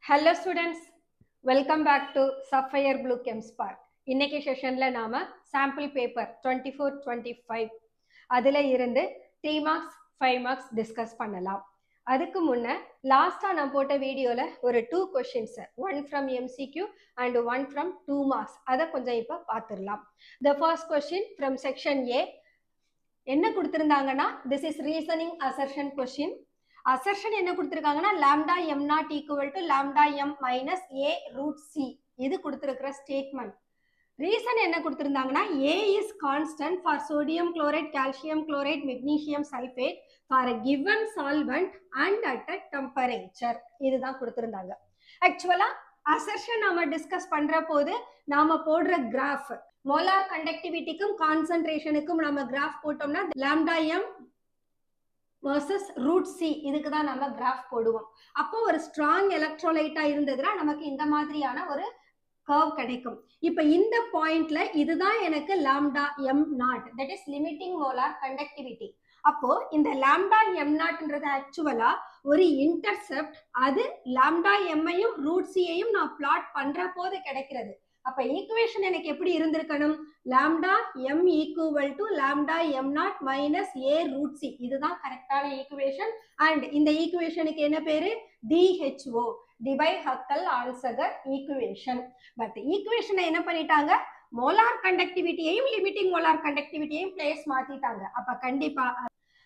Hello students, welcome back to Sapphire Blue Chem Spark. இன்னைக்கு செஷன்ல நாம sample paper 24-25 அதுல இருந்து 3 மார்க்ஸ் 5 மார்க்ஸ் டிஸ்கஸ் பண்ணலாம். அதுக்கு முன்ன லாஸ்டா நான் போட்ட வீடியோல ஒரு 2 questions, one from MCQ and one from 2 marks, அதை கொஞ்சம் இப்ப பார்த்துடலாம். The first question from section A என்ன கொடுத்திருந்தாங்கன்னா, this is reasoning assertion question. Assertion என்ன கொடுத்திருக்காங்கன்னா, lambda m not equal to lambda m minus a root c, இது கொடுத்திருக்கிற statement. Reason என்ன கொடுத்திருந்தாங்கன்னா, a is constant for sodium chloride, calcium chloride, magnesium sulfate for a given solvent and at a temperature, இதுதான் கொடுத்திருந்தாங்க. ஆக்சுவலா assertion நாம discuss பண்ற போது நாம போடுற கிராஃப் மோலார் கண்டக்டிவிட்டிக்கும் கான்சன்ட்ரேஷனுக்கும் நம்ம கிராஃப் போட்டோம்னா lambda m versus root C, இதுக்கு தான் நம்ம கிராஃப் போடுவோம். அப்போ ஒரு ஸ்ட்ராங் எலக்ட்ரோலைட்டா இருந்ததுன்னா நமக்கு இந்த மாதிரியான ஒரு கர்வ் கிடைக்கும். இப்ப இந்த பாயிண்ட்ல இதுதான் எனக்கு lambda M not, that is limiting molar conductivity. அப்போ இந்த லாம்டா எம் நாட்ன்றது ஆக்சுவலா ஒரு இன்டர்செப்ட், அது லாம்டா எம்மையும் ரூட் சியையும் நான் பிளாட் பண்ற போது கிடைக்கிறது. அப்ப ஈக்குவேஷன் எனக்கு எப்படி இருந்திருக்கணும், lambda M equal to lambda M naught minus A root C, இதுதான் கரெக்டான ஈக்குவேஷன். அண்ட் இந்த ஈக்குவேஷனுக்கு என்ன பேரு, DHO, டிபை-ஹக்கல்-ஆன்சகர் ஈக்குவேஷன். பட் ஈக்குவேஷனை என்ன பண்ணிட்டாங்க, மோலார் கண்டக்டிவிட்டியையும் லிமிட்டிங் மோலார் கண்டக்டிவிட்டியையும் பிளேஸ் மாத்திட்டாங்க. அப்ப கண்டிப்பா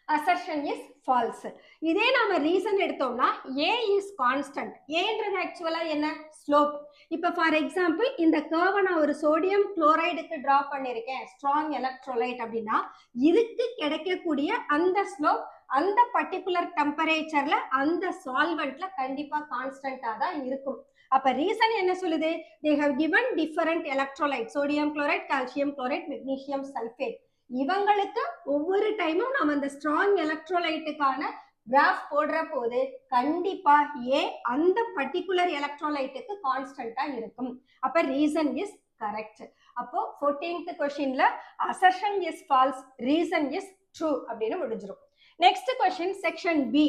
assertion is false. இதே நாம ரீசன் எடுத்தோம்னா a is constant, aன்றது ஆக்சுவலா என்ன, ஸ்லோப். இப்ப ஃபார் எக்ஸாம்பிள் இந்த கர்வை நான் ஒரு சோடியம் குளோரைடுக்கு டிரா பண்ணிருக்கேன், ஸ்ட்ராங் எலக்ட்ரோலைட் அப்படின்னா இதுக்கு கிடைக்கக்கூடிய அந்த ஸ்லோப் அந்த பர்டிகுலர் டெம்பரேச்சர்ல அந்த சால்வெண்ட்ல கண்டிப்பா கான்ஸ்டன்டா தான் இருக்கும். அப்ப ரீசன் என்ன சொல்லுது, they have given different electrolytes, sodium chloride, calcium chloride, magnesium sulfate. இவங்களுக்கு ஒவ்வொரு டைமும் நம்ம அந்த ஸ்ட்ராங் எலக்ட்ரோலைட்டுக்கான கிராஃப் போடுற போது கண்டிப்பா ஏ அந்த பர்டிகுலர் எலக்ட்ரோலைட்டுக்கு கான்ஸ்டன்டா இருக்கும். அப்ப ரீசன் இஸ் கரெக்ட். அப்போ 14th கொஸ்டின்ல assertion is false, reason is true அப்படின்னு முடிஞ்சிரும். Next question section B.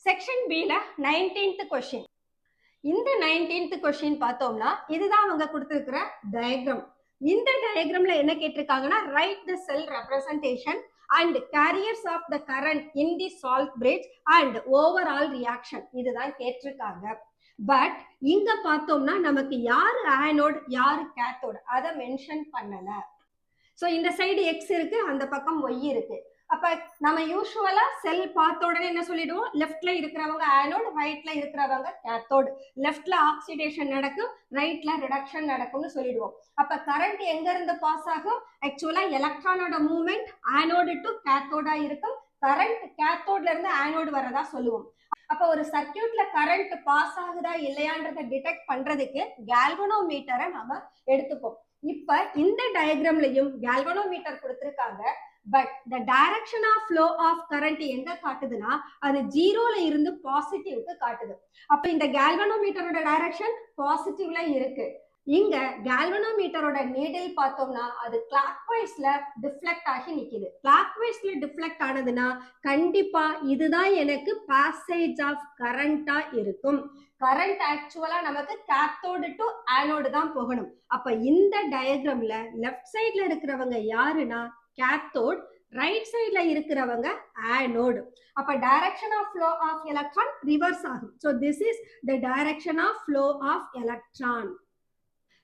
Section பில 19th கொஸ்டின். இந்த 19th கொஸ்டின் பார்த்தோம்னா இதுதான் அவங்க கொடுத்திருக்கிற டயக்ராம். இந்த டயக்ராம்ல என்ன கேட்டிருக்காங்கன்னா, write the cell representation and carriers of the current in the salt bridge and overall reaction, இதுதான் கேட்டிருக்காங்க. பட் இங்க பார்த்தோம்னா நமக்கு யாரு ஆனோட் யாரு கேத்தோட் அதை மென்ஷன் பண்ணல. சோ இந்த சைடு X இருக்கு, அந்த பக்கம் Y இருக்கு. அப்ப நம்ம யூசுவலா செல் பார்த்த உடனே என்ன சொல்லிடுவோம், லெஃப்ட்ல இருக்கிறவங்க ஆனோட், ரைட்ல இருக்கிறவங்க கேத்தோட். லெஃப்ட்ல ஆக்சிடேஷன் நடக்கும், ரைட்ல ரிடக்ஷன் நடக்கும்னு சொல்லிடுவோம். அப்ப கரண்ட் எங்க இருந்து பாஸ் ஆகும், ஆக்சுவலா எலக்ட்ரானோட மூவ்மெண்ட் ஆனோடு டு கேத்தோடா இருக்கும். கரண்ட் கேத்தோட்ல இருந்து ஆனோடு வரதா சொல்லுவோம். அப்ப ஒரு சர்க்கியூட்ல கரண்ட் பாஸ் ஆகுதா இல்லையான்றதை டிடெக்ட் பண்றதுக்கு கால்வனோமீட்டரை நாம எடுத்துப்போம். இப்ப இந்த டயக்ராம்லயும் கால்வனோமீட்டர் கொடுத்திருக்காங்க. But the direction of flow of current எங்க காட்டுதுன்னா அது ஜீரோல இருந்து பாசிட்டிவ்க்கு காட்டுது. அப்ப இந்த கால்வனோமீட்டரோட டைரக்ஷன் பாசிட்டிவ்ல இருக்கு. இங்க கால்வனோமீட்டரோட நீடில் பார்த்தோம்னா அது கிளாக்வைஸ்ல டிஃப்ளெக்ட் ஆகி நிக்குது. கிளாக்வைஸ்ல டிஃப்ளெக்ட் ஆனதுன்னா கண்டிப்பா இதுதான் எனக்கு பாசேஜ் ஆஃப் கரண்டா இருக்கும். கரண்ட் ஆக்சுவலா நமக்கு கேத்தோடு டு ஆனோடு தான் போகணும். அப்ப இந்த டயக்ராம்ல லெஃப்ட் சைட்ல இருக்கிறவங்க யாருன்னா கேத்தோட், ரைட் சைட்ல இருக்கிறவங்க ஆனோட். அப்ப direction of flow of electron reverse ஆகும். So this is the direction of flow of electron.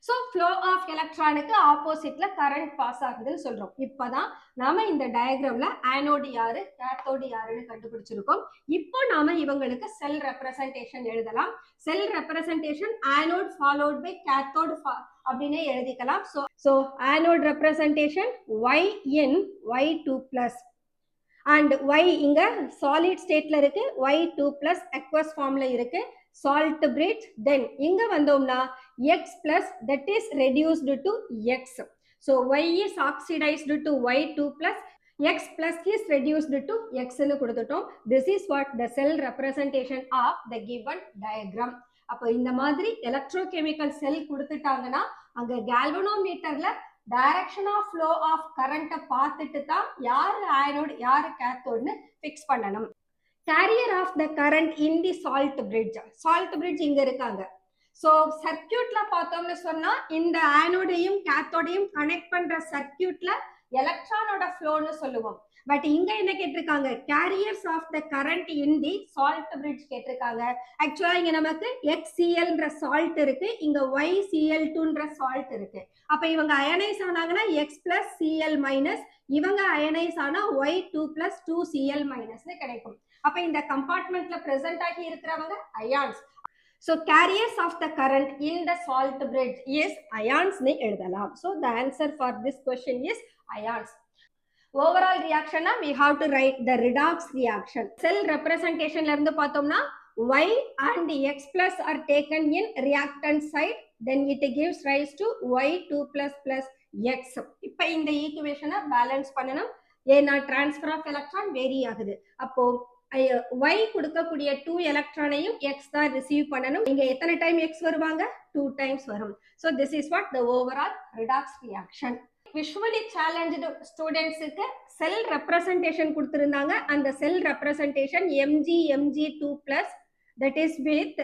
So flow of எலக்ட்ரானுக்கு ஆப்போசிட்ல கரண்ட் பாஸ் ஆகுதுன்னு சொல்றோம். இப்பதான் நாம இந்த டயக்ராம்ல ஆனோட் யாரு கேத்தோட் யாருன்னு கண்டுபிடிச்சிருக்கோம். இப்போ நாம இவங்களுக்கு செல் ரெப்ரசன்டேஷன் எழுதலாம். Cell representation anode followed by cathode அப்படினே எழுதிக்கலாம். So anode representation Y in Y2+ and Y இங்க சாலிட் ஸ்டேட்ல இருக்கு, Y2+ aqueous ஃபார்ம்ல இருக்கு, salt bridge. Then இங்க வந்தோம்னா X plus that is reduced to X. So Y is oxidized to Y2+, X plus is reduced to X ன்னு கொடுத்துட்டோம். This is what the cell representation of the given diagram. அப்போ இந்த மாதிரி electrochemical cell கொடுத்துட்டாங்கன்னா அங்க கால்வனோமீட்டர்ல direction of flow of கரண்ட்டை பார்த்துட்டு தான் யாரு ஆனோட் யாரு கேத்தோட்னு ஃபிக்ஸ் பண்ணணும். Carrier of the current in the salt bridge, salt bridge இங்க இருக்காங்க. சோ சர்க்யூட்ல பார்த்தோம்னு சொன்னா இந்த ஆனோடையும் கேத்தோடையும் கனெக்ட் பண்ற சர்க்யூட்ல எலக்ட்ரானோட ஃப்ளோன்னு சொல்லுவோம். பட் இங்க என்ன கேட்டிருக்காங்க, carriers of the current in the salt bridge கேட்டிருக்காங்க. ஆக்சுவலா இங்க நமக்கு XClன்ற சால்ட் இருக்கு, இங்க YCl2ன்ற சால்ட் இருக்கு. அப்ப இவங்க அயனைஸ் ஆனாங்கன்னா X பிளஸ் Cl மைனஸ், இவங்க அயனைஸ் ஆனா Y2 பிளஸ் 2Cl மைனஸ்னு கிடைக்கும். அப்ப இந்த கம்பார்ட்மெண்ட்ல பிரசன்ட் ஆகி இருக்கிறவங்க ions. So carriers of the current in the salt bridge is ions னு எழுதலாம். So the answer for this question is ions. Overall reaction we have to write the redox reaction. Cell representation ல இருந்து பார்த்தோம்னா Y and X plus are taken in reactant side, then it gives rise to Y2 plus plus X. இப்ப இந்த ஈக்குவேஷனை balance பண்ணணும். ஏன்னா transfer of electron vary ஆகுது. அப்போ Y கொடுக்கக்கூடிய 2 எலக்ட்ரானையும் X தான் ரிசீவ் பண்ணணும். இங்க எத்தனை டைம் X வருவாங்க, 2 times வரும். So this is what the overall redox reaction. Visually challenged ஸ்டூடெண்ட்ஸுக்கு செல் ரெப்ரசன்டேஷன் கொடுத்திருந்தாங்க. அந்த cell representation Mg2 plus that is with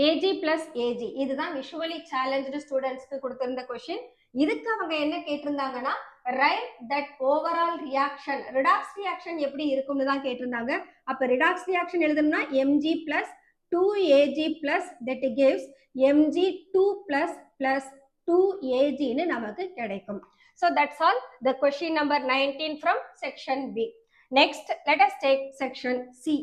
Ag plus Ag. இதுதான் விஷுவலி சேலஞ்சு ஸ்டூடெண்ட்ஸ்க்கு கொடுத்திருந்த கொஸ்டின். இதுக்கு அவங்க என்ன கேட்டிருந்தாங்கன்னா write that overall reaction, redox reaction எப்படி இருக்கும்னு தான் கேட்டிருந்தாங்க. அப்ப ரிடாக்ஸ் ரியாக்ஷன் எழுதணும்னா Mg plus 2Ag plus that gives Mg2 plus plus 2Ag ன்னு நமக்கு கிடைக்கும். So that's all the question number 19 from section B. Next let us take section C.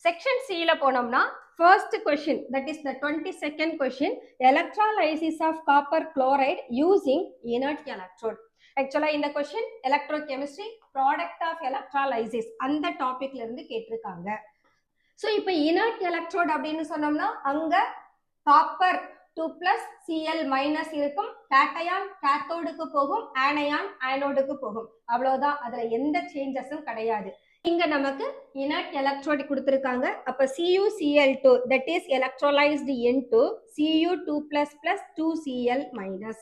Section C ல போனோம்னா first question, that is the 22nd question, electrolysis of copper chloride using inert electrode. Actually இந்த question electrochemistry product of electrolysis அந்த டாபிக்ல இருந்து கேட்டிருக்காங்க. So இப்போ inert electrode அப்படின்னு சொன்னோம்னா அங்க காப்பர் 2 plus Cl minus இருக்கும், கேட்டயான் கேத்தோடுக்கு போகும், ஆனயான் ஆனோடுக்கு போகும், அவ்வளவுதான். அதுல எந்த சேஞ்சஸும் கிடையாது. இங்க நமக்கு inert electrode கொடுத்திருக்காங்க. அப்ப CuCl2 that is electrolyzed into Cu2 plus plus 2Cl minus.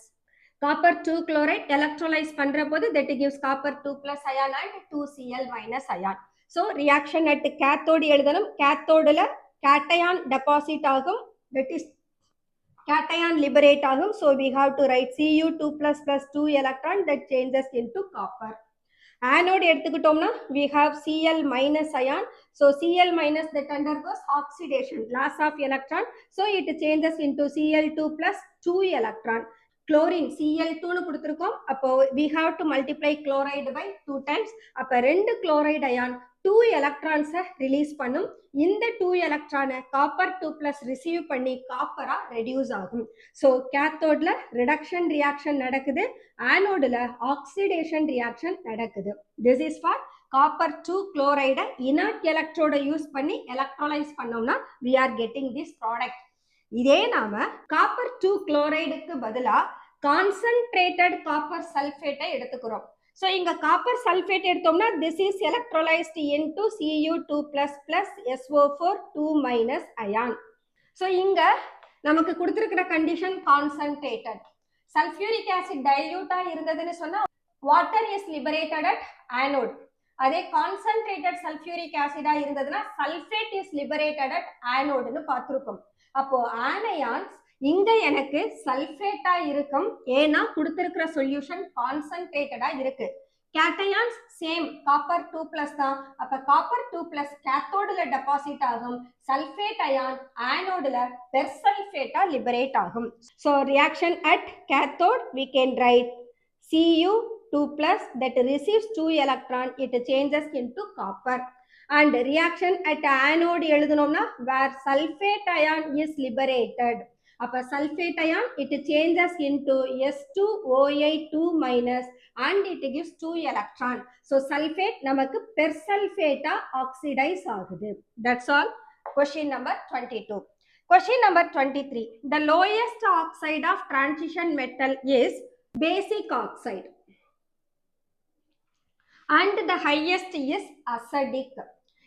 Copper 2 chloride electrolyze பண்ற போது that gives copper 2 plus ion and 2Cl minus ion. So reaction at cathode எழுதணும். cathodeல cation deposit ஆகும், that is cation liberate ஆகும். So we have to write Cu2 plus plus 2 electron that changes into copper. Anode எடுத்துக்கிட்டோம்னா we have Cl minus ion. So Cl minus that undergoes oxidation, loss of electron. So it changes into Cl2 plus 2 electron. Chlorine Cl2 னு கொடுத்திருக்கோம். அப்போ we have to multiply chloride by 2 times. அப்ப ரெண்டு chloride ion 2 electrons release பண்ணும். இந்த 2 electron copper 2 plus receive பண்ணி காப்பரா reduce ஆகும். So கேத்தோட்ல reduction reaction நடக்குது, ஆனோட்ல ஆக்சிடேஷன் ரியாக்ஷன் நடக்குது. This is for copper 2 chloride inert electrode use பண்ணி எலக்ட்ரோலைஸ் பண்ணோம்னா we are getting this product. இதே நாம காப்பர் 2 குளோரைடுக்கு பதிலா கான்சன்ட்ரேட்டட் காப்பர் சல்ஃபேட்டை எடுத்துக்கிறோம். So இங்க காப்பர் சல்ஃபேட் எடுத்தோம்னா this is electrolyzed into Cu2 plus plus SO4 2 minus ion. So இங்க நமக்கு கொடுத்திருக்கிற கண்டிஷன் கான்சன்ட்ரேட்டட். சல்ஃபியூரிக் ஆசிட் டைல்யூட்டா இருந்ததுன்னு சொன்னா water is liberated at anode. அதே கான்சன்ட்ரேட்டட் சல்ஃபியூரிக் ஆசிடா இருந்ததுன்னா சல்ஃபேட் இஸ் லிபரேட்டட் அட் ஆனோட்னு பார்த்திருக்கோம். அப்போ ஆனயான்ஸ் இங்க எனக்கு சல்ஃபேட்டா இருக்கும், ஏன்னா கொடுத்திருக்கிற சொல்யூஷன் கான்சன்ட்ரேட்டடா இருக்கு. கேட்டயான்ஸ் சேம் காப்பர் 2 பிளஸ் தான். அப்ப காப்பர் 2 பிளஸ் கேத்தோடுல டெபாசிட் ஆகும், சல்ஃபேட் அயான் ஆனோடுல பெர்சல்ஃபேட்டா லிபரேட் ஆகும். So reaction at cathode we can write Cu2 plus that receives 2 electron, it changes into copper. And reaction at anode எழுதணும்னா where sulfate ion is liberated. அப்ப sulfate ion it changes into S2OI2 minus and it gives 2 electron. So sulfate நமக்கு persulfate oxidize ஆகுது. That's all. Question number 22. Question number 23. The lowest oxide of transition metal is basic oxide and the highest is acidic.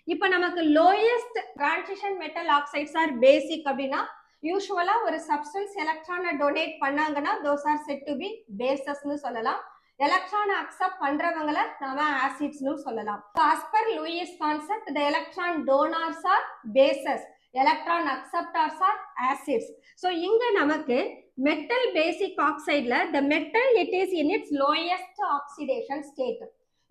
இப்ப நமக்கு lowest transition metal oxides are basic அப்படின்னா யூசுவலா ஒரு substance எலக்ட்ரானை donate பண்ணாங்கன்னா those are said to be bases னு சொல்லலாம். எலக்ட்ரானை அக்செப்ட் பண்றவங்கள நாம ஆசிட்ஸ் னு சொல்லலாம். So as per Lewis concept the electron donors are bases. electron acceptors are acids. So இங்க நமக்கு metal basic oxide ல the metal it is in its lowest oxidation state.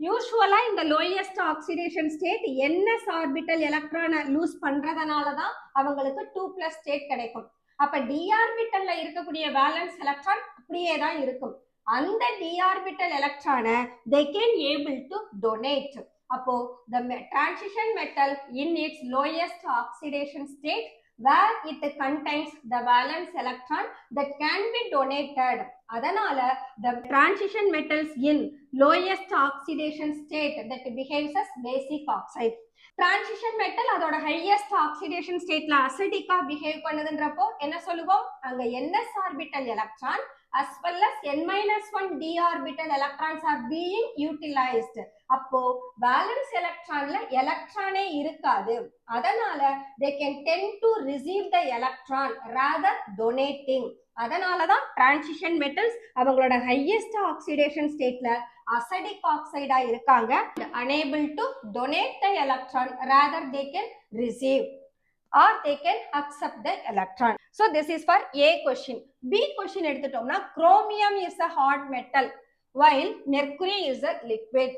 யூஸ்வலா இந்த lowest oxidation state ns orbital எலக்ட்ரானை loose பண்றதுனால தான் அவங்களுக்கு 2+ state கிடைக்கும். அப்ப d ஆர்பிட்டல்ல இருக்கக்கூடிய வேலன்ஸ் எலக்ட்ரான் அப்படியே தான் இருக்கும். அந்த d ஆர்பிட்டல் எலக்ட்ரானை they can able to donate. அப்போ the transition metal in its lowest oxidation state where it contains the valence electron that can be donated. அதனால the transition metals in lowest oxidation state that behaves as basic oxide. Transition metal அதோட highest oxidation stateல acidic-ஆ behave பண்ணுதுன்றப்போ என்ன சொல்லுவோம்? அங்க ns orbital electron as well as n-1 d orbital electrons are being utilized. அப்போ valence electronல electronே இருக்காது. அதனால they can tend to receive the electron rather donating. அதனாலதான் transition metals அவங்களோட highest oxidation stateல acidic oxide-ஆ இருக்காங்க. Unable to donate the electron rather they can receive or they can accept the electron. So this is for A question. B question எடுத்துட்டோம்னா chromium is a hot metal while mercury is a liquid.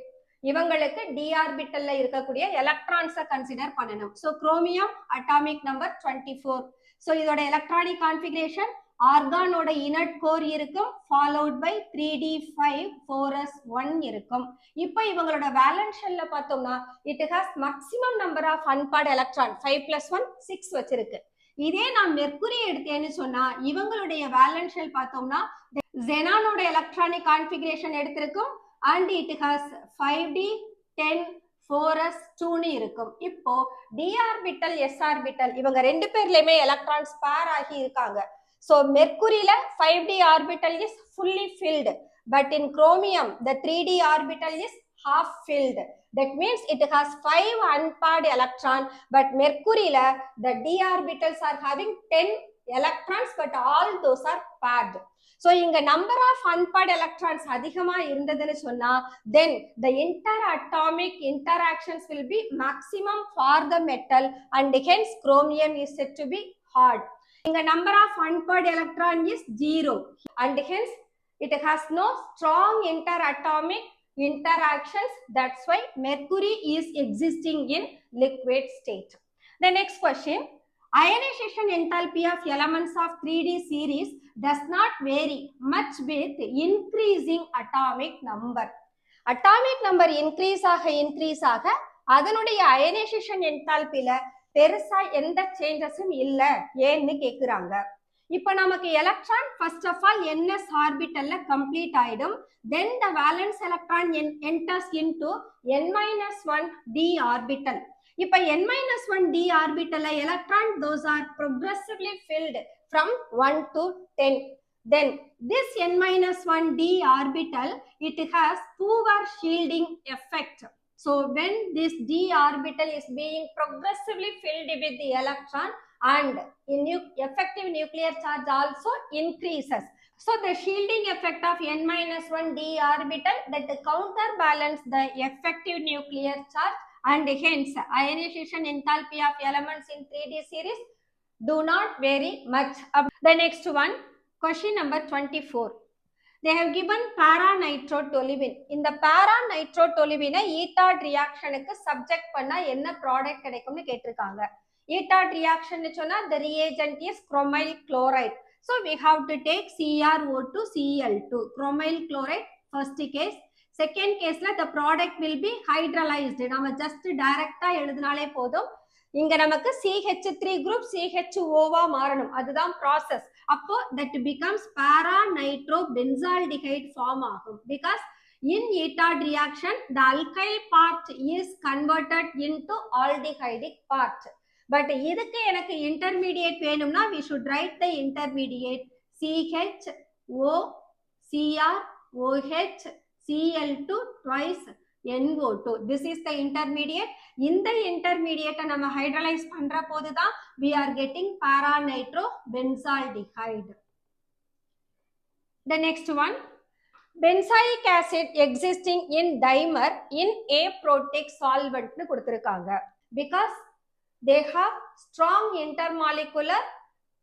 இவங்களுக்கு d ஆர்பிட்டல்ல இருக்கக்கூடிய எலக்ட்ரான்ஸை consider பண்ணணும். So chromium atomic number 24. So இதோட electronic configuration ஆர்கானோட inert core இருக்கும், followed by 3d5 4s1 இருக்கும். இப்போ இவங்களோட valence ஷெல்ல பார்த்தோம்னா it has maximum number of unpaired electron 5 + 1 6 வச்சிருக்கு. இதே நான் மெர்க்குரி எடுத்தேன்னு சொன்னா இவங்களுடைய வேலன்ஸ் ஷெல் பார்த்தோம்னா xenonோட எலக்ட்ரானிக் கான்ஃபிகரேஷன் எடுத்திருக்கும் and it has 5d 10 4s2 இருக்கும். இப்போ d ஆர்பிட்டல் s ஆர்பிட்டல் இவங்க ரெண்டு பேர்லயுமே எலக்ட்ரான்ஸ் பேர் ஆகி இருக்காங்க. So mercuryல 5d orbital is fully filled, but in chromium the 3d orbital is half filled. That means it has 5 unpaired electron, but mercuryல the d orbitals are having 10 electrons, but all those are paired. So இங்க number of unpaired electrons அதிகமா இருந்ததுன்னு சொன்னா then the interatomic interactions will be maximum for the metal and hence chromium is said to be hard. The number of unpaired electron is 0 and hence it has no strong interatomic interactions. That's why mercury is existing in liquid state. The next question, ionization enthalpy of elements of 3d series does not vary much with increasing atomic number. Atomic number increase ஆக அதனுடைய ionization enthalpyல பெருசா எந்த சேஞ்சஸும் இல்ல ஏன்னு கேக்குறாங்க. இப்போ நமக்கு electron first of all ns ஆர்பிட்டல்ல கம்ப்ளீட் ஆயிடும். then the valence electron enters into n-1 d orbital. இப்போ n-1 d orbital electron those are progressively filled from 1 to 10. then this n-1 d orbital it has poor shielding effect. So when this d orbital is being progressively filled with the electron and effective nuclear charge also increases. So the shielding effect of n-1 d orbital that counterbalance the effective nuclear charge and hence ionization enthalpy of elements in 3d series do not vary much. The next one, question number 24. They have given para-nitrotoluene. இந்த para-nitrotoluene ETAD reaction க்கு subject பண்ணா என்ன product கிடைக்கும்னு கேட்டிருக்காங்க. ETAD reaction னு சொன்னா the reagent is chromyl chloride. So we have to take CrO2 Cl2. Chromyl chloride first case. Second caseல the product will be hydrolyzed. நாம just டைரக்டா எழுதினாலே போதும். இங்க நமக்கு CH3 group CHOவா மாறணும். அதுதான் process. அப்போ that becomes para-nitrobenzaldehyde form ஆகும். Because in ETAD reaction the alkyl part is converted into aldehydic part. But இதுக்கு எனக்கு intermediate வேணும்னா we should write the intermediate CHO Cr OH Cl2 twice NO2. This is the intermediate. இந்த intermediate நம்ம hydrolyze பண்ற போதுதான் we are getting para-nitrobenzaldehyde. The next one, benzoic acid existing in dimer in aprotic solvent னு கொடுத்திருக்காங்க. Because they have strong intermolecular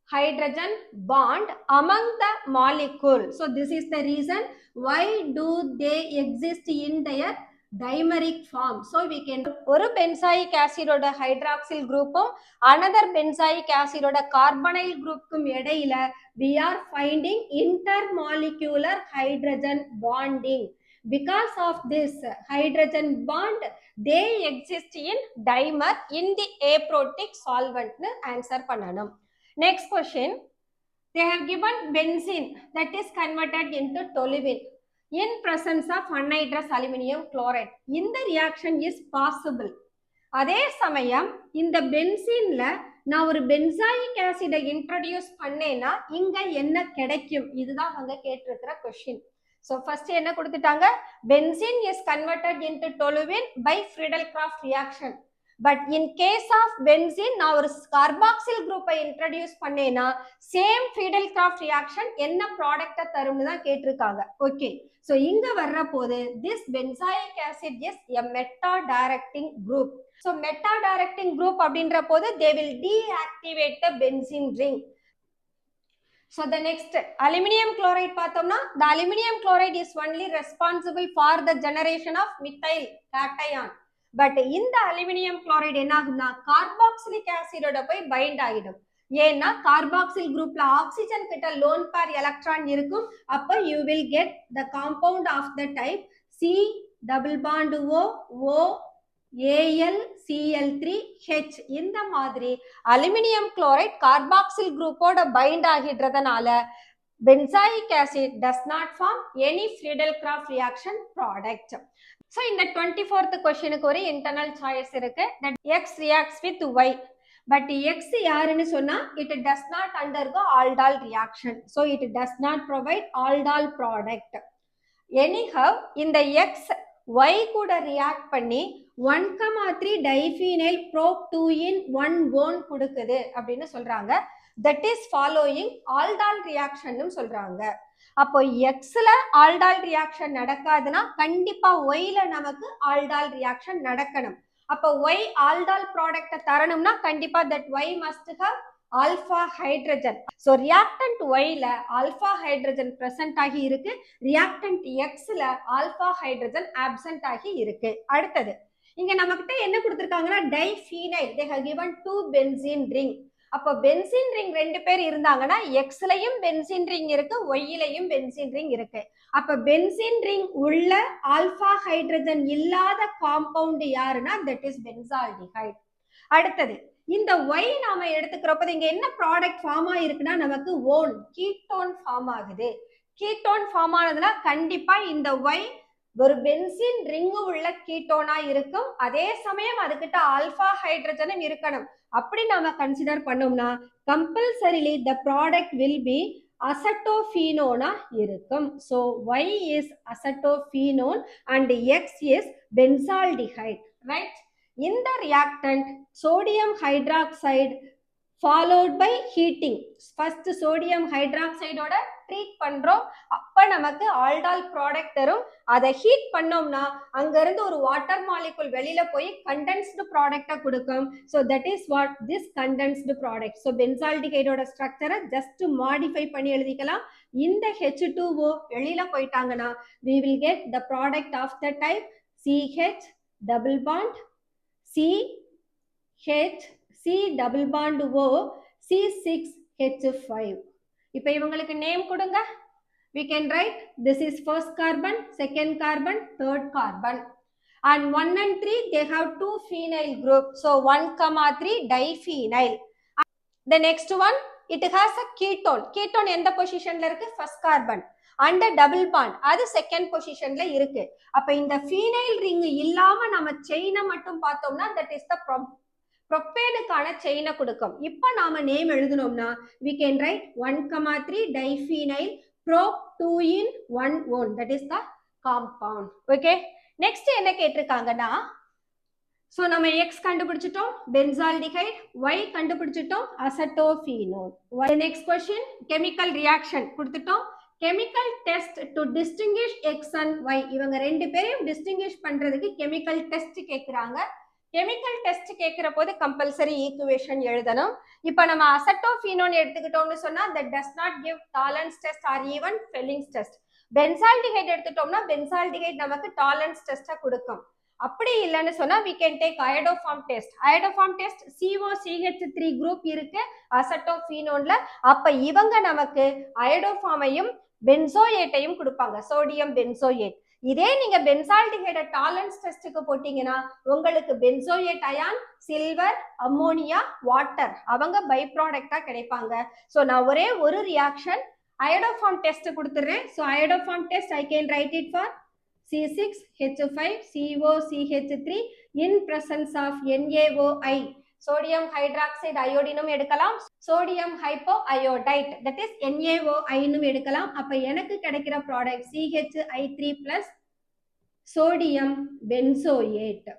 hydrogen bond among the molecule. So this is the reason why do they exist in their dimeric form. So we can ஒரு benzoic acid ஓட hydroxyl groupும் another benzoic acid ஓட carbonyl groupக்கும் இடையில we are finding intermolecular hydrogen bonding. Because of this hydrogen bond, they exist in dimer in the aprotic solvent னு answer பண்ணணும். Next question, they have given benzene that is converted into toluene in presence of anhydrous aluminium chloride. இந்த reaction is possible. அதே சமயம் இந்த பென்சீன்ல நான் ஒரு benzoic ஆசிடை introduce பண்ணேன்னா இங்க என்ன கிடைக்கும், இதுதான் அங்க கேட்டிருக்கிற கொஸ்டின். So first என்ன கொடுத்துட்டாங்க, benzene is converted into toluene by Friedel-Crafts reaction. But in case of benzene நான் ஒரு carboxyl group introduce பண்ணேனா same Friedel-Crafts reaction என்ன ப்ராடக்ட் தரும்னு தான் கேட்டிருக்காங்க. ஓகே, so இங்க வர்ற போது this benzoic acid is a meta-directing group. So meta-directing group அப்படின்ற போது they will deactivate the benzene ring. So the next aluminium chloride பார்த்தோம்னா the aluminium chloride is only responsible for the generation of methyl cation. But இந்த aluminium chloride என்ன ஆகும்னா carboxylic ஆசிடோட போய் find ஆகிடும். ஏன்னா carboxyl குரூப்ல ஆக்சிஜன் கிட்ட லோன் பேர் எலக்ட்ரான் இருக்கும். அப்ப you will get the compound of the type C double bond O O Al Cl3H. இந்த மாதிரி அலுமினியம் குளோரைட் கார்பாக்சில் குரூப்போட பைண்ட் ஆகிடுறதுனால benzoic acid does not form any Friedel-Crafts reaction product. So in the 24th question க்கு ஒரு internal choice இருக்கு, that X reacts with Y. But X யாருன்னு சொன்னா it does not undergo aldol reaction. So it does not provide aldol product. Anyhow இந்த X Y கூட react பண்ணி 1,3 diphenyl prop 2 in 1 கொடுக்குது அப்படின்னு சொல்றாங்க. That is following aldol reaction னு சொல்றாங்க. அப்போ Xல aldol reaction நடக்காதுன்னா கண்டிப்பா Yல நமக்கு aldol reaction நடக்கணும். அப்போ Y aldol product தரணும்னா கண்டிப்பா that Y must have alpha hydrogen. So reactant Yல alpha hydrogen present ஆகி இருக்கு, reactant Xல alpha hydrogen absent ஆகி இருக்கு. அடுத்தது இங்க நமக்கிட்ட என்ன கொடுத்திருக்காங்கன்னா diphenyl, they have given 2 benzene ring. அப்போ பென்சீன் ரிங் ரெண்டு பேர் இருந்தாங்கன்னா எக்ஸ்லயும் பென்சீன் ரிங் இருக்கு, ஒய்லயும் பென்சீன் ரிங் இருக்கு. அப்ப பென்சீன் ரிங் உள்ள ஆல்பா ஹைட்ரஜன் இல்லாத காம்பவுண்ட் யாருன்னா தட் இஸ் பென்சால்டிஹைட். அடுத்தது இந்த ஒய் நாம எடுத்துக்கிறப்ப இங்க என்ன ப்ராடக்ட் ஃபார்ம் ஆயிருக்குன்னா நமக்கு ஓன் கீட்டோன் ஃபார்ம் ஆகுது. கீட்டோன் ஃபார்ம் ஆனதுன்னா கண்டிப்பா இந்த ஒய் ஒரு பென்சீன் ரிங் உள்ள கீட்டோனா இருக்கும். அதே சமயம் அதுகிட்ட ஆல்பா ஹைட்ரஜனும் இருக்கணும். அப்படி நாம கன்சிடர் பண்ணோம்னா compulsorily the product will be அசட்டோஃபீனோனா இருக்கும். So Y is acetophenone and X is benzaldehyde, right? இந்த reactant sodium hydroxide followed by heating. First sodium hydroxide ஓட ட்ரீட் பண்றோம், அப்ப நமக்கு ஆல்டால் ப்ராடக்ட் தரும். அதை ஹீட் பண்ணோம்னா அங்க இருந்து ஒரு வாட்டர் மாலிகுல் வெளியில போய் கண்டென்ஸ்டு ப்ராடக்ட்டை கொடுக்கும். So that is what this condensed product. So பென்சால்டிஹைடோட ஸ்ட்ரக்சரை ஜஸ்ட் மாடிஃபை பண்ணி எழுதிக்கலாம். இந்த H2O வெளியில போயிட்டாங்கன்னா we will get the product of the type CH double bond CH C double bond O C6H5. இப்போ இவங்களுக்கு நேம் கொடுங்க. We can write this is first carbon, second carbon, third carbon. And 1 and 3 they have 2 phenyl group. So 1,3 diphenyl. The next one it has a ketone. Ketone எந்த பொசிஷன்ல இருக்கு? first carbon. And a double bond அது second positionல இருக்கு. அப்ப இந்த phenyl ring இல்லாம நம்ம செயினை மட்டும் பார்த்தோம்னா that is the ப்ரொப்பேனுக்கான செயினை கொடுக்கும். இப்போ நாம நேம் எழுதணும்னா we can write 1,3 diphenyl prop 2 in 1 that is the compound. Okay, next என்ன கேட்டிருக்காங்கன்னா சோ நம்ம X கண்டுபிடிச்சிட்டோம் பென்சால்டிஹைட், Y கண்டுபிடிச்சிட்டோம் அசட்டோஃபீனோன். next question chemical reaction கொடுத்துட்டோம். chemical test to distinguish X and Y, இவங்க ரெண்டு பேரையும் distinguish பண்றதுக்கு chemical test கேக்குறாங்க. கெமிக்கல் டெஸ்ட் கேட்கிற போது கம்பல்சரி ஈக்குவேஷன் எழுதணும். இப்போ நம்ம அசட்டோஃபீனோன் எடுத்துக்கிட்டோம்னு சொன்னா that does not give Tollens test or even Fehling's test. பென்சால்டிஹைட் எடுத்துட்டோம்னா பென்சால்டிஹைட் நமக்கு டாலரன்ஸ் டெஸ்ட்டை கொடுக்கும். அப்படி இல்லைன்னு சொன்னா we can take iodoform test. iodoform test COCH3 group இருக்கு அசட்டோஃபீனோன்ல. அப்ப இவங்க நமக்கு அயோடோஃபார்மையும் பென்சோயேட்டையும் கொடுப்பாங்க, சோடியம் பென்சோயேட். இதே நீங்க பென்சால்டிஹைட டாலரன்ஸ் டெஸ்ட்டுக்கு போட்டீங்கன்னா உங்களுக்கு benzoate ion, silver, ammonia, water அவங்க பை ப்ராடக்டா கிடைப்பாங்க. ஸோ நான் ஒரே ஒரு ரியாக்ஷன் அயோடோஃபார்ம் டெஸ்ட் கொடுத்துறேன். So iodoform test I can write it for C6H5COCH3 in presence of NaOI. Sodium hydroxide அயோடினும் எடுக்கலாம், sodium hypoiodite that is NaOI னும் எடுக்கலாம். அப்ப எனக்கு கிடைக்கிற product CHI3 plus sodium benzoate.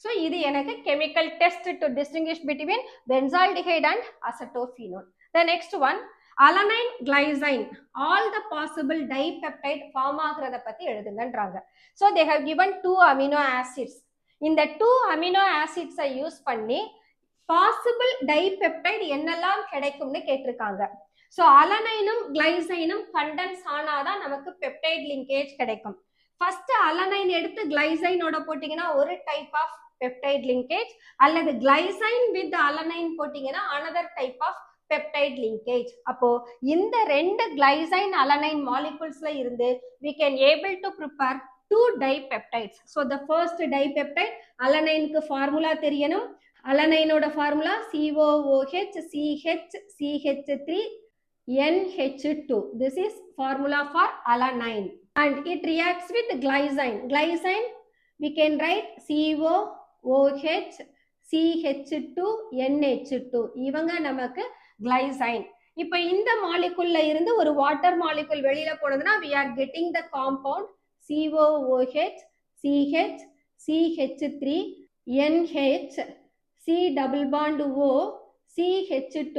So இது எனக்கு chemical test to distinguish between benzaldehyde and acetophenone. The next one alanine கிளைசைன். All the possible dipeptide form ஆகுறத பத்தி எழுதுங்கன்றாங்க. So they have given 2 amino acids. இந்த 2 அமினோ ஆசிட்ஸை யூஸ் பண்ணி possible dipeptide என்னெல்லாம் கிடைக்கும்னு கேட்டிருக்காங்க. ஸோ அலனைனும் கிளைசைனும் கண்டென்ஸ் ஆனாதான் நமக்கு பெப்டைட் லிங்கேஜ் கிடைக்கும். ஃபர்ஸ்ட் அலனைன் எடுத்து கிளைசைனோட போட்டீங்கன்னா ஒரு டைப் ஆஃப் பெப்டைட் லிங்கேஜ், அல்லது கிளைசைன் வித் அலனைன் போட்டீங்கன்னா another type of peptide linkage. அப்போ இந்த ரெண்டு கிளைசைன் அலனைன் மாலிகூல்ஸ்ல இருந்து we can able to prepare 2 dipeptides. So the first dipeptide அலனைனுக்கு ஃபார்முலா தெரியணும். அலனைனோட formula COOH CH3 NH2. This is formula for alanine and it reacts with glycine. Glycine we can write COOH CH2 NH2. இவங்க நமக்கு கிளைசைன். இப்போ இந்த மாலிகுல்ல இருந்து ஒரு water molecule வெளியில போனதுன்னா we are getting the compound COOH CH CH3 NH C double bond O CH2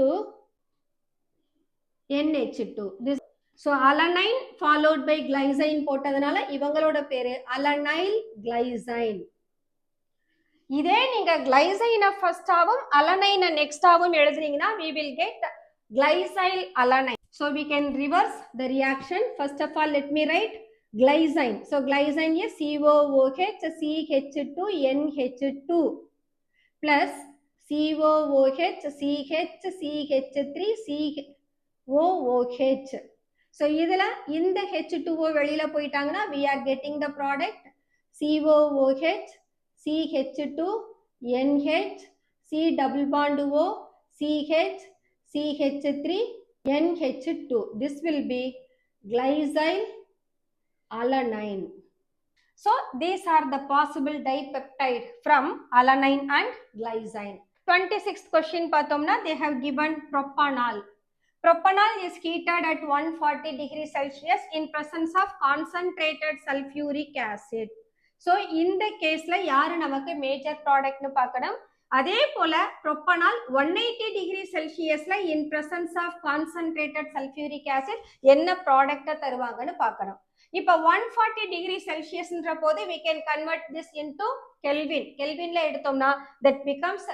NH2. This so alanine followed by glycine போட்டதனால இவங்களோட பேரு alanyl glycine. இதே நீங்க கிளைசைனை ஃபர்ஸ்டாவும் அலனைனை நெக்ஸ்டாவும் எழுதுறீங்கன்னா we will get glycyl alanine. So we can reverse the reaction. First of all let me write glycine. So glycine is COOH CH2 NH2 plus COOH CH CH3 COOH. So இதுல இந்த H2O வெளியில போயிட்டாங்கன்னா we are getting the product COOH CH2 NH C double bond O CH CH3 NH2. This will be glycyl alanine. So these are the possible dipeptide from alanine and glycine. 26th question பார்த்தோம்னா they have given propanol. Propanol is heated at 140 degrees Celsius in presence of concentrated sulfuric acid. So இந்த கேஸ்ல யாரு நமக்கு major ப்ராடக்ட்னு பார்க்கணும். அதே போல propanol 180 degree செல்சியஸ்ல in presence of concentrated sulfuric acid என்ன ப்ராடக்ட்டை தருவாங்கன்னு பார்க்கணும். இப்போ 140 டிகிரி செல்சியஸ்ன்ற போது we can convert this into Kelvin. Kelvinல எடுத்தோம்னா that becomes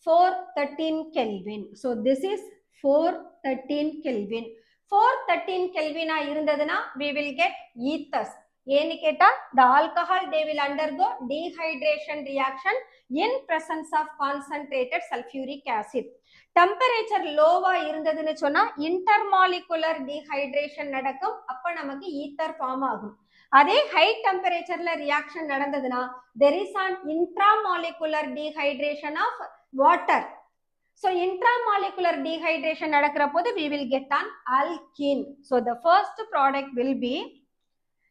413 Kelvin. So this is 413 Kelvin. 413 Kelvin இருந்ததுன்னா we will get ethers. ஏன்னு கேட்டா the alcohol they will undergo dehydration reaction in presence of concentrated sulfuric acid. Temperature லோவா இருந்ததுன்னு சொன்னா intermolecular dehydration நடக்கும். அப்ப நமக்கு ஈத்தர் ஃபார்ம் ஆகும். அதே ஹை டெம்பரேச்சர்ல ரியாக்ஷன் நடந்ததுன்னா there is an intramolecular dehydration of water. So intramolecular dehydration நடக்கிற போது we will get an alkene. So the first product will be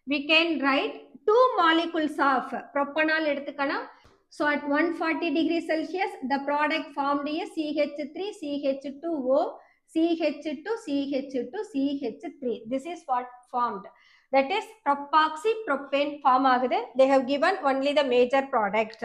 we can write 2 molecules of propanol எடுத்துக்கணும். So at 140 degrees Celsius the product formed is CH3 CH2O CH2 CH2 CH3. This is what formed. That is propoxypropane form ஆகுது. They have given only the major product.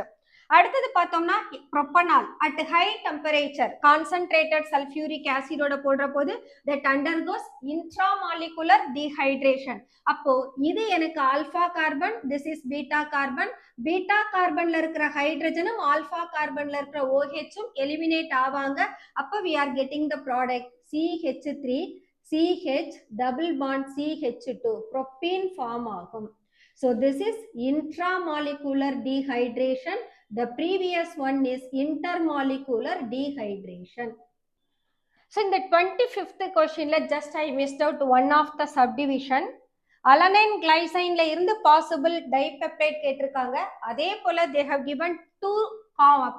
அடுத்தது பார்த்தோம்னா propanol at high temperature concentrated sulfuric acid ஓட போடுற போது that undergoes intramolecular dehydration. அப்போ இது எனக்கு alpha carbon, this is beta carbon. Beta கார்பன்ல இருக்கிற ஹைட்ரஜனும் ஆல்பா கார்பன்ல இருக்கிற OH-உம் எலிமினேட் ஆவாங்க. அப்போ we are getting the product CH3 CH double bond CH2 propene form ஆகும். So this is intramolecular dehydration. The previous one is intermolecular dehydration. So in the 25th question, just I missed out one of the subdivision. Alanine glycine la irundhu possible dipeptide கேட்டிருக்காங்க. அதே போல they have given two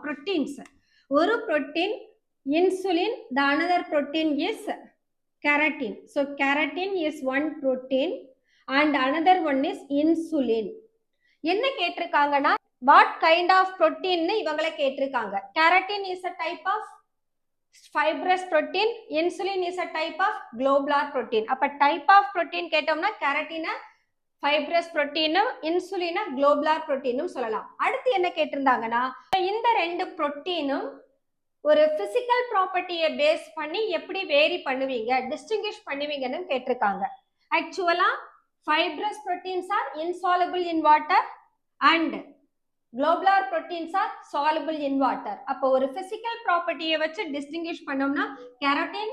proteins. ஒரு protein insulin, the another protein is keratin. So keratin is one protein and another one is insulin. என்ன கேட்டிருக்காங்கன்னா what kind of protein னு இவங்கள கேட்டிருக்காங்க. keratin is a type of fibrous protein, insulin is a type of globular protein. அப்ப type of protein கேட்டோம்னா keratin fibrous protein, insulin globular protein சொல்லலாம். அடுத்து என்ன கேட்டிருந்தாங்கன்னா இந்த ரெண்டு புரோட்டீனும் ஒரு physical property-யை பேஸ் பண்ணி எப்படி வேரி பண்ணுவீங்க, distinguish பண்ணுவீங்கன்னு கேட்டிருக்காங்க. ஆக்சுவலா fibrous proteins are insoluble in water and globular proteins are soluble in water. அப்போ ஒரு physical property-யை வச்சு distinguish பண்ணோம்னா keratin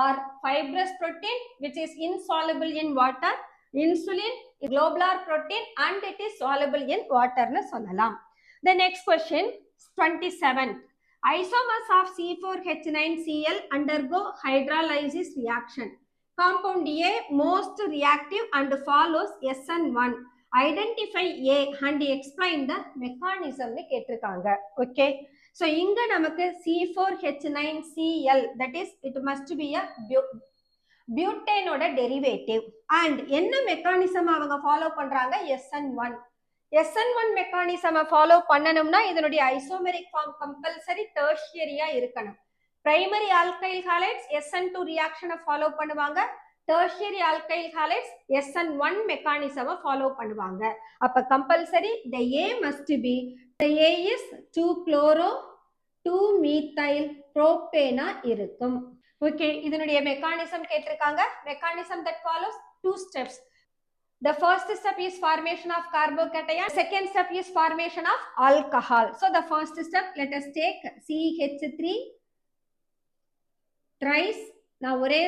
or fibrous protein which is insoluble in water, insulin globular protein and it is soluble in water னு சொல்லலாம். The next question 27. Isomers of C4H9Cl undergo hydrolysis reaction. Compound A most reactive and follows SN1. Identify A and explain the mechanism னு கேட்டிருக்காங்க. Okay. So இங்க நமக்கு C4H9Cl, that is it must be a butane ஓட derivative. And என்ன mechanism அவங்க follow பண்றாங்க? SN1. SN1 mechanism follow பண்ணனும்னா இதனுடைய isomeric form compulsory tertiary இருக்கணும். Primary alkyl halides SN2 reaction follow பண்ணுவாங்க. Tertiary alkyl halides SN1 mechanism follow பண்ணுவாங்க. அப்ப compulsory the A must be, the A is 2-chloro 2-methyl propane இருக்கும். Okay, இதனுடைய mechanism கேட்டிருக்காங்க. Mechanism that follows 2 steps. The first step is formation of carbocation. Second step is formation of alcohol. So the first step, let us take CH3 thrice. Now ஒரே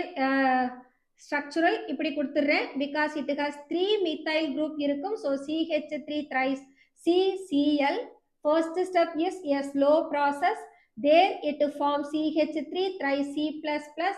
structural இப்படி கொடுத்துறேன் because it has 3 methyl group இருக்கும். So CH3 thrice CCl. First step is a slow process. There it forms CH3 thrice C++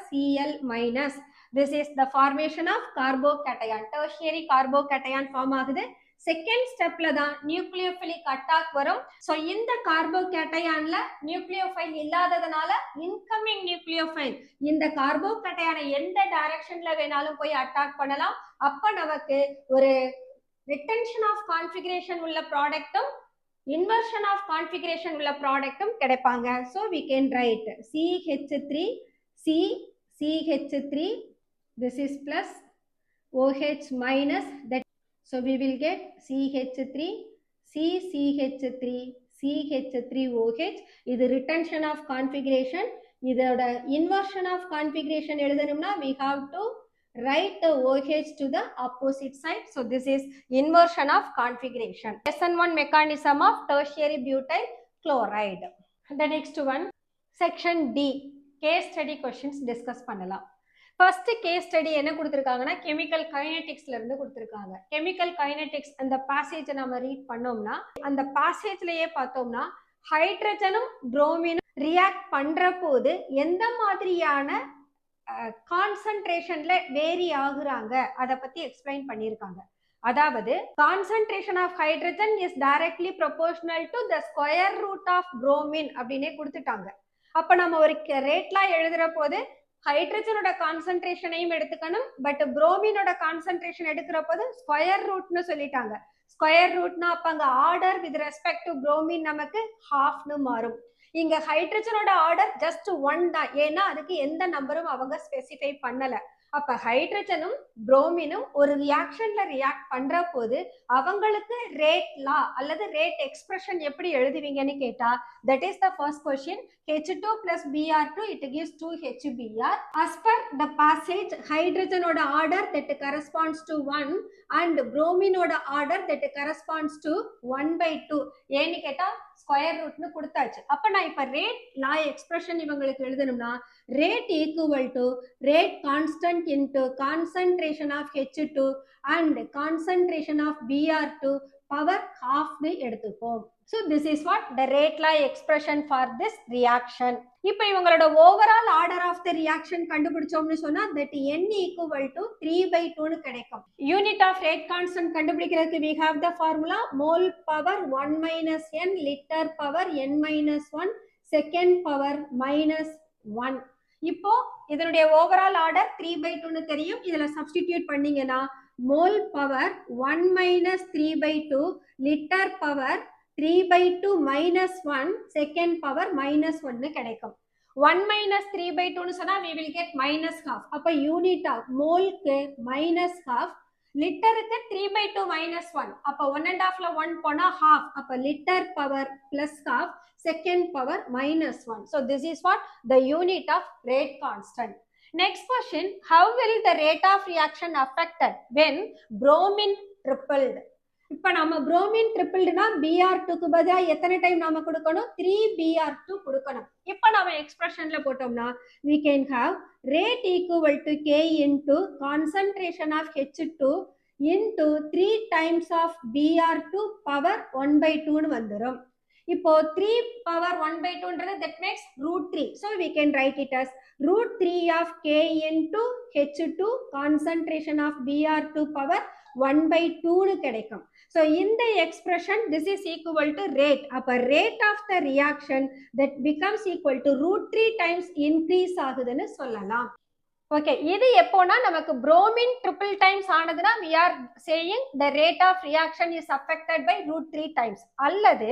Cl minus. This is the formation of carbocation. Tertiary carbocation form ஆகுது. Second stepல தான் nucleophilic attack வரும். So இந்த carbocation ல nucleophile இல்லாததனால incoming nucleophile இந்த carbocation எந்த directionல வேணாலும் போய் attack பண்ணலாம். அப்ப நமக்கு ஒரு retention of configuration உள்ள ப்ராடக்ட்டும் inversion of configuration உள்ள ப்ராடக்ட்டும் கிடைப்பாங்க. So we can write CH3 CH3, this is plus OH minus, that so we will get CH3 CH3 CH3OH. இது retention of configuration. இதோட inversion of configuration எழுதணும்னா we have to write the OH to the opposite side. So this is inversion of configuration. SN1 mechanism of tertiary butyl chloride. The next one, section D, case study questions discuss பண்ணலாம். First case study என்ன கொடுத்திருக்காங்கன்னா chemical kineticsல இருந்து கொடுத்திருக்காங்க. Chemical kinetics அந்த passage நம்ம read பண்ணோம்னா அந்த passageலயே பார்த்தோம்னா ஹைட்ரஜனும் புரோமினும் react பண்ற போது எந்த மாதிரியான கான்சன்ட்ரேஷன்ல வேரி ஆகுறாங்க அத பத்தி எக்ஸ்பிளைன் பண்ணிருக்காங்க. அதாவது concentration of hydrogen is directly proportional to the square root of bromine அப்படினே கொடுத்துட்டாங்க. அப்ப நம்ம ஒரு ரேட்லா எழுதுற போது ஹைட்ரஜனோட கான்சன்ட்ரேஷனையும் எடுத்துக்கணும், பட் புரோமினோட கான்சன்ட்ரேஷன் எடுக்கிற போது ஸ்கொயர் ரூட்னு சொல்லிட்டாங்க. ஸ்கொயர் ரூட்னா அப்ப அங்க order with respect to bromine நமக்கு ஹாஃப்னு மாறும். இங்க ஹைட்ரஜனோட ஆர்டர் ஜஸ்ட் 1 தான், ஏன்னா அதுக்கு எந்த நம்பரும் அவங்க ஸ்பெசிஃபை பண்ணல. அப்ப ஹைட்ரஜனும் புரோமினும் ஒரு ரியாக்ஷன்ல ரியாக்ட் பண்ற போது அவங்களுக்கு ரேட் லா அல்லது ரேட் எக்ஸ்பிரஷன் எப்படி எழுதுவீங்கன்னு கேட்டா, that is the first question. H2 plus Br2 it gives 2HBr. As per the passage, hydrogen oda order that corresponds to 1 and bromine oda order that corresponds to 1/2. ஏன்னு கேட்டா square ரூட்னு கொடுத்தாச்சு. அப்ப நான் இப்ப rate லா expression இவங்களுக்கு எழுதணும்னா rate equal to rate constant into concentration of H2 and concentration of Br2 power half னு எடுத்துப்போம். So this is what the rate law expression for this reaction. இப்போ இவங்களோட overall order of the reaction கண்டுபிடிச்சோம்னு சொன்னா that n equal to 3/2 னு கிடைக்கும். Unit of rate constant கண்டுபிடிக்கிறதுக்கு we have the formula mole power 1 minus n liter power n minus 1 second power minus 1. இப்போ இதனுடைய overall order 3/2 னு தெரியும். இதுல சப்ஸ்டிடியூட் பண்ணீங்கன்னா mole power 1 minus 3/2 litre power 3/2 minus 1 second power minus 1 னு கிடைக்கும். 1 minus 3/2 னு சொன்னா we will get minus half. அப்ப யூனிட் ஆஃப் மோல்க்கு minus half, லிட்டருக்கு 3/2 minus 1. அப்ப 1.5ல 1 போனா half. அப்ப litre power plus half, second power minus 1. So this is what the unit of rate constant. Next question, how will the rate of reaction affected when bromine tripled? இப்ப நம்ம bromine tripledனா Br2 க்கு பதிலா எத்தனை time நாம கொடுக்கணும்? 3Br2 கொடுக்கணும். இப்ப நாம எக்ஸ்பிரஷன்ல போட்டோம்னா we can have rate equal to K into concentration of H2 into 3 times of Br2 power 1/2 னு வந்துரும். இப்போ 3 power 1/2 that makes root 3. So we can write it as root 3 of K into H2 concentration of Br2 power 1/2 னு கிடைக்கும். So in the expression this is equal to rate. அப்ப rate of the reaction that becomes equal to root 3 times increase ஆகுதுன்னு சொல்லலாம். Okay, இது எப்போனா நமக்கு bromine triple times ஆனதுனா we are saying the rate of reaction is affected by root 3 times. அல்லது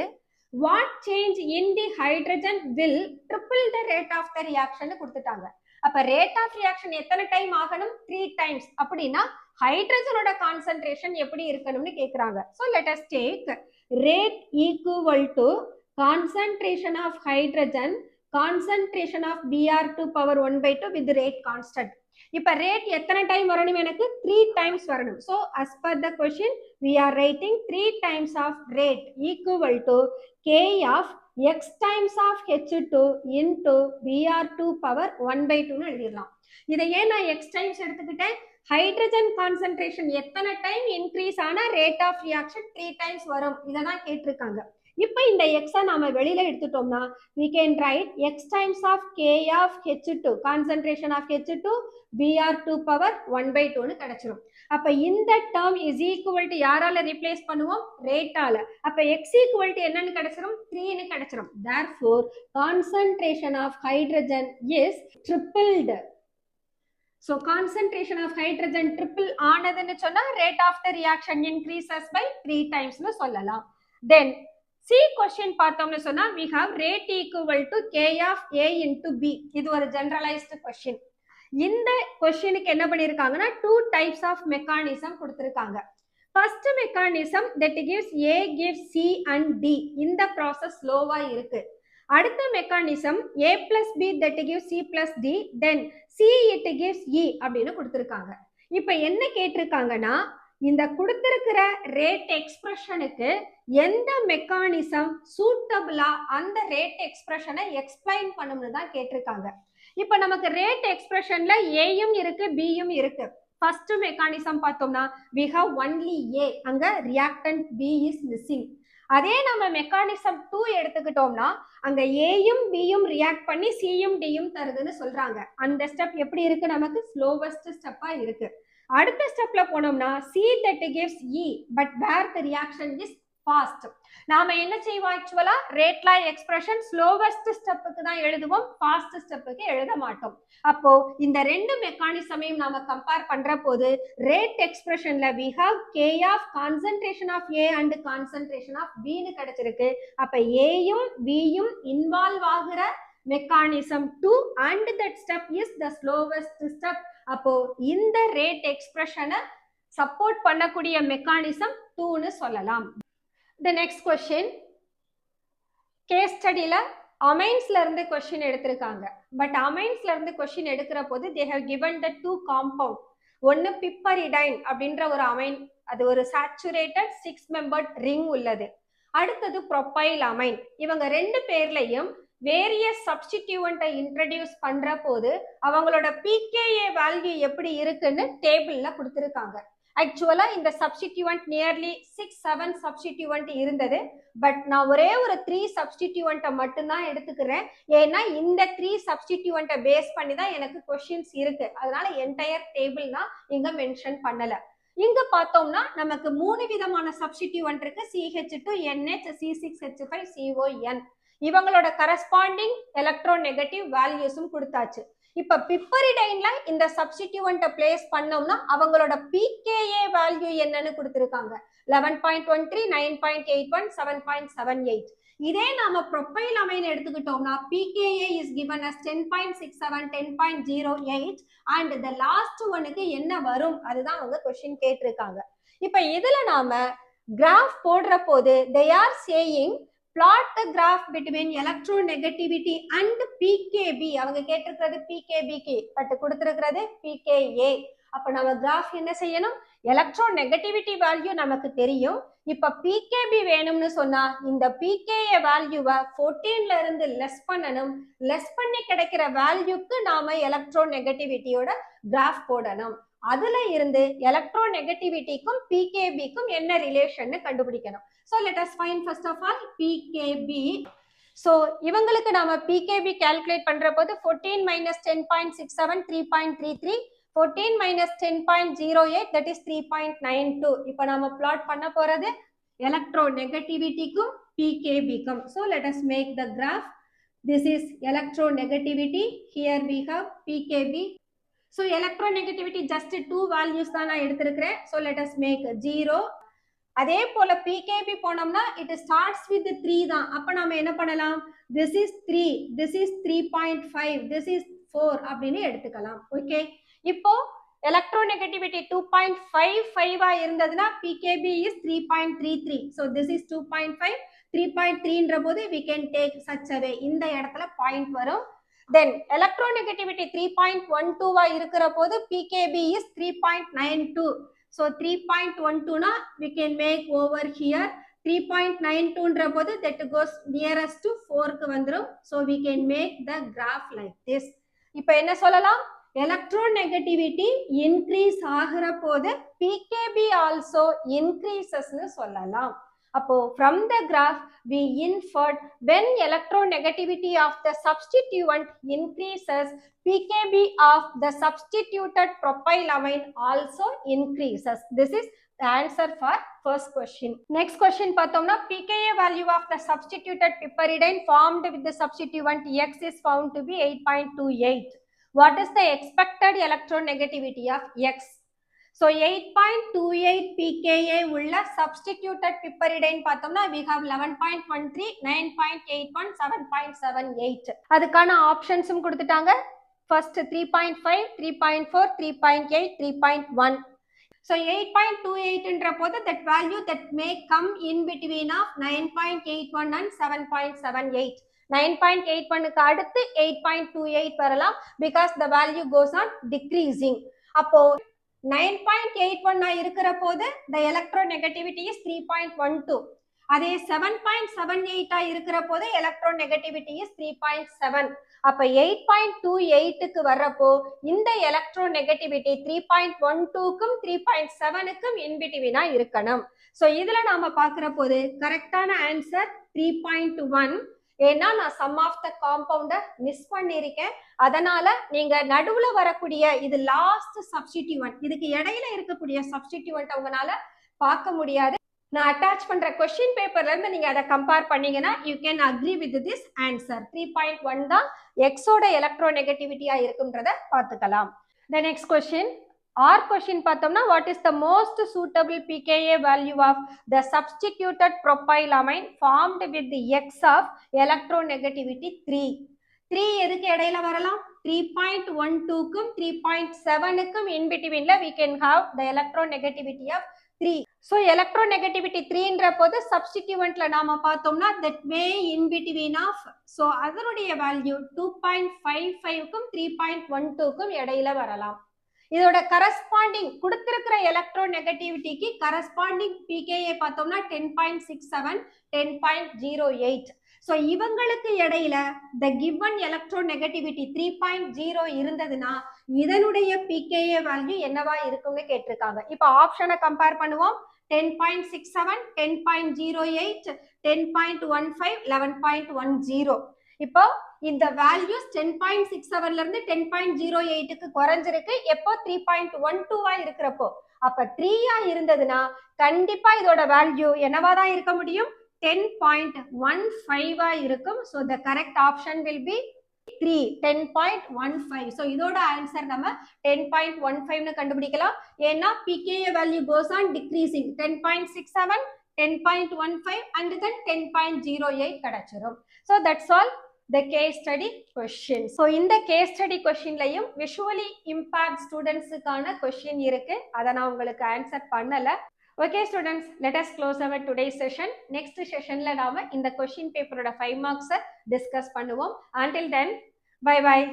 what change in the hydrogen will triple the rate of the reaction கொடுத்துட்டாங்க. அப்ப rate of reaction எத்தனை time ஆகணும்? 3 times. அப்படின்னா ஹைட்ரஜனோட concentration எப்படி இருக்கணும்னு கேக்குறாங்க. So let us take rate equal to concentration of hydrogen, concentration of Br2 power 1/2 with rate constant. இப்ப rate எத்தனை டைம் வரணும்? எனக்கு 3 times வரணும். So as per the question we are writing 3 times of rate equal to K of x times of H2 into Br2 power 1/2 னு எழுதிடலாம். இதை ஏன் நான் x times எடுத்துக்கிட்டேன்? ஹைட்ரஜன் கான்சென்ட்ரேஷன் எத்தனை டைம் இன்க்ரீஸ் ஆனா ரேட் ஆஃப் ரியாக்ஷன் 3 times வரும். இததான் கேட்டிருக்காங்க. இப்போ இந்த x நாம வெளியில எடுத்துட்டோம்னா we can write x times of K of H2 concentration of H2 Br2 power 1/2 னு கிடைச்சிரும். அப்ப இந்த term is equal to யாரால replace பண்ணுவோம்? ரேட்டால. அப்ப x equal to என்னன்னு கிடைச்சிரும்? 3 னு கிடைச்சிரும். Therefore concentration of hydrogen is tripled. So concentration of hydrogen triple ஆனதுன்னு சொன்னா rate of the reaction increases by 3 times னு சொல்லலாம். Then C question பார்த்தோம்னு சொன்னா we have rate equal to K of A into B. இது ஒரு generalized question. இந்த questionக்கு என்ன பண்ணிருக்காங்கன்னா 2 types of mechanism கொடுத்திருக்காங்க. First mechanism that gives A gives C and D. இந்த process slowவா இருக்கு. அடுத்த mechanism A plus B that gives C plus D, then C it gives E அப்படின்னு கொடுத்திருக்காங்க. இப்ப என்ன கேட்டிருக்காங்கன்னா இந்த கொடுத்திருக்கிற ரேட் எக்ஸ்பிரஷனுக்கு எந்த மெக்கானிசம் சூட்டபிளா அந்த ரேட் எக்ஸ்பிரஷனை எக்ஸ்பிளைன் பண்ணணும்னு தான் கேட்டிருக்காங்க. இப்ப நமக்கு ரேட் எக்ஸ்பிரஷன்ல ஏயும் இருக்கு பியும் இருக்கு. ஃபர்ஸ்ட் மெக்கானிசம் பார்த்தோம்னா we have only A, அங்க ரியாக்டன்ட் B is missing. அதே நம்ம மெக்கானிசம் 2 எடுத்துக்கிட்டோம்னா அங்க ஏயும் பியும் ரியாக்ட் பண்ணி சியும் டியும் தருதுன்னு சொல்றாங்க. அந்த ஸ்டெப் எப்படி இருக்கு? நமக்கு ஸ்லோவஸ்ட் ஸ்டெப்பா இருக்கு. அடுத்த ஸ்டெப்ல போனோம்னா C that gives E but where the reaction is fast. நாம என்ன செய்வோம்? ஆக்சுவலா ரேட் லா எக்ஸ்பிரஷன் ஸ்லோவஸ்ட் ஸ்டெப்புக்கு தான் எழுதுவோம், ஃபாஸ்ட் ஸ்டெப்புக்கு எழுத மாட்டோம். அப்போ இந்த ரெண்டு மெக்கானிசமையும் நாம கம்பேர் பண்ற போது rate எக்ஸ்பிரஷன்ல we have K of concentration of A and concentration of B னு கிடைச்சிருக்கு. அப்ப ஏயும் பியும் இன்வால்வ் ஆகுற mechanism 2 and that step is the slowest step. அப்போ இந்த ரேட் எக்ஸ்பிரஷனை சப்போர்ட் பண்ணக்கூடிய மெக்கானிசம் 2ன்னு சொல்லலாம். The next question, கேஸ் ஸ்டடியில அமைன்ஸ்ல இருந்து கொஸ்டின் எடுத்திருக்காங்க. பட் அமைன்ஸ்ல இருந்து கொஸ்டின் எடுக்கிற போது they have given the 2 compound. ஒன்னு பிப்பரிடைன் அப்படின்ற ஒரு அமைன், அது ஒரு சேச்சுரேட்டட் 6 membered ரிங் உள்ளது. அடுத்தது ப்ரொபைல் அமைன். இவங்க ரெண்டு பேர்லயும் வேரியஸ் சப்ஸ்டிடியூவன்ட்டை இன்ட்ரடியூஸ் பண்ற போது அவங்களோட பிகேஏ வேல்யூ எப்படி இருக்குன்னு டேபிள்ல கொடுத்திருக்காங்க. ஆக்சுவலா இந்த சப்ஸ்டிடியூவன்ட் நியர்லி 6-7 சப்ஸ்டிடியூவன்ட் இருந்தது. பட் நான் ஒரே ஒரு 3 சப்ஸ்டிடியூவன்ட்டை மட்டும்தான் எடுத்துக்கிறேன். ஏன்னா இந்த 3 சப்ஸ்டிடியூவன்ட்டை பேஸ் பண்ணி தான் எனக்கு கொஸ்டின்ஸ் இருக்கு. அதனால என்டையர் டேபிள் நான் இங்க மென்ஷன் பண்ணல. இங்க பார்த்தோம்னா நமக்கு 3 விதமான சப்ஸ்டிடியூவன்ட் இருக்கு. CH2NH, C6H5, CON. இவங்களோட கரஸ்பாண்டிங் எலக்ட்ரோநெகட்டிவ் வேல்யூஸும் கொடுத்தாச்சு. இப்ப பிப்பரிடைன்ல இந்த சப்ஸ்டிடியூவன்ட்டை பிளேஸ் பண்ணோம்னா அவங்களோட பிகேஏ வேல்யூ என்னன்னு கொடுத்திருக்காங்க. 11.13, 9.81, 7.78. இதே நாம ப்ரொபைல் அமைன் எடுத்துக்கிட்டோம்னா pKa is given as 10.67, 10.08 and the last ஒன்னுக்கு என்ன வரும் அதுதான் அவங்க क्वेश्चन கேட்டிருக்காங்க. இப்ப இதுல நாம கிராஃப் போடுற போது they are saying plot the graph between electronegativity and PKB. அவங்க கேட்டிருக்கிறது PKBக்கு, பட் கொடுத்திருக்கிறது PKA. அப்ப நம்ம கிராஃப் என்ன செய்யணும்? எலக்ட்ரோநெகட்டிவிட்டி வேல்யூ நமக்கு தெரியும். இப்ப PKB வேணும்னு சொன்னா இந்த PKA வேல்யூவை 14ல இருந்து லெஸ் பண்ணணும். லெஸ் பண்ணி கிடைக்கிற வேல்யூக்கு நாம எலக்ட்ரோநெகட்டிவிட்டியோட கிராஃப் போடணும். அதுல இருந்து எலக்ட்ரோநெகட்டிவிட்டிக்கும் PKBக்கும் என்ன ரிலேஷன் கண்டுபிடிக்கணும். So let us find first of all PKB. So இவங்களுக்கு நாம PKB calculate பண்ற போது 14 minus 10.67 3.33, 14 minus 10.08 that is 3.92. இப்ப நாம plot பண்ண போறது எலக்ட்ரோநெகட்டிவிட்டிக்கும் PKBக்கும். So let us make the graph. This is electronegativity. Here we have PKB. So electronegativity just 2 values தான் நான் எடுத்திருக்கிறேன். So let us make 0. அதே போல PKB போனோம்னா it starts with 3 தான். அப்ப நாம என்ன பண்ணலாம்? This is 3, this is 3.5, this is 4 அப்படின்னு எடுத்துக்கலாம். ஓகே, இப்போ எலக்ட்ரோநெகட்டிவிட்டி 2.55 இருந்ததுன்னா PKB is 3.33. So this is 2.5, 3.3ன்ற போது we can take such a way. இந்த இடத்துல பாயிண்ட் வரும். Then electronegativity 3.12 இருக்கிற போது PKB is 3.92. So 3.12 na we can make over here 3.92ன்ற போது that goes nearest to 4க்கு வந்துரும். So we can make the graph like this. இப்போ என்ன சொல்லலாம்? எலக்ட்ரோநெகட்டிவிட்டி இன்க்ரீஸ் ஆகிற போது PKB also increases னு சொல்லலாம். அப்போ from the graph we inferred when electronegativity of the substituent increases, PKB of the substituted propyl amine also increases. This is the answer for first question. Next question பார்த்தோம்னா PKA value of the substituted piperidine formed with the substituent X is found to be 8.28. What is the expected electronegativity of X? So 8.28 pKa உள்ள substituted piperidine பார்த்தோம்னா we have 11.13, 9.81, 7.78. அதுக்கான ஆப்ஷன்ஸும் கொடுத்துட்டாங்க. First 3.5, 3.4, 3.8, 3.1. So 8.28 ன்ற போது that value that may come in between of 9.81 and 7.78. 9.81 க்கு அடுத்து 8.28 வரலாம் because the value goes on decreasing. அப்போ 9.81 இருக்கிற போது the electronegativity is 3.12. அதே 7.78 இருக்கிற போது electronegativity is 3.7. அப்ப 8.28க்கு வரப்போ இந்த electronegativity 3.12க்கும் 3.7க்கும் in between இருக்கணும். So இதுல நாம பார்க்கிற போது கரெக்டான ஆன்சர் 3.1. ஏன்னா நான் சம் ஆஃப் த காம்பவுண்ட மிஸ் பண்ணிருக்கேன். அதனால நீங்க நடுவுல வரக்கூடிய இது லாஸ்ட் சப்ஸ்டிடியூவன்ட், இதுக்கு இடையில இருக்கக்கூடிய சப்ஸ்டிடியூவன்ட் உங்களால பார்க்க முடியாது. நான் அட்டாச் பண்ற क्वेश्चन பேப்பர்ல இருந்து நீங்க அதை கம்பேர் பண்ணீங்கன்னா you can agree with this answer. 3.1 தான் X ஓட எலக்ட்ரோநெகட்டிவிட்டியா இருக்கும்ன்றத பார்த்துக்கலாம். The next question, R question பார்த்தோம்னா what is the most suitable pKa value of the substituted propyl amine formed with the X of electronegativity 3. 3 எதுக்கு இடையில வரலாம்? 3.12க்கும் 3.7க்கும் in betweenல we can have the electronegativity of 3. So electronegativity 3ன்ற போது substituentல நாம பார்த்தோம்னா that way in between of, so அதனுடைய value 2.55க்கும் 3.12க்கும் இடையில வரலாம். இதோட கரஸ்பாண்டிங் கொடுத்திருக்கிற எலக்ட்ரோநெகட்டிவிட்டிக்கு கரஸ்பாண்டிங் pKa பார்த்தோம்னா 10.67 10.08. ஸோ இவங்களுக்கு இடையில the given electronegativity 3.0 இருந்ததுன்னா இதனுடைய pKa வேல்யூ என்னவா இருக்கும்னு கேட்டிருக்காங்க. இப்போ ஆப்ஷனை கம்பேர் பண்ணுவோம். 10.67 10.08 10.15 11.10. இப்போ இந்த வேல்யூஸ் 10.67ல இருந்து 10.08க்கு குறைஞ்சிருக்கு. எப்போ 3.12 இருக்கிறப்போ, அப்ப 3 இருந்ததுன்னா கண்டிப்பா இதோட வேல்யூ என்னவா தான் இருக்க முடியும்? 10.15 இருக்கும். So the correct option will be 3, 10.15. So இதோட ஆன்சர் நம்ம 10.15 கண்டுபிடிக்கலாம். ஏன்னா pKa value goes on decreasing. 10.67 10.15 and then 10.08 கிடைச்சிரும். So that's all the case study question. So இந்த case study questionலயும் visually impaired studentsக்கான question இருக்கு. அதை நான் உங்களுக்கு ஆன்சர் பண்ணல. Okay students, let us close our today's session. Next sessionல நாம இந்த question paper ஓட 5 marks discuss பண்ணுவோம். Until then, bye bye.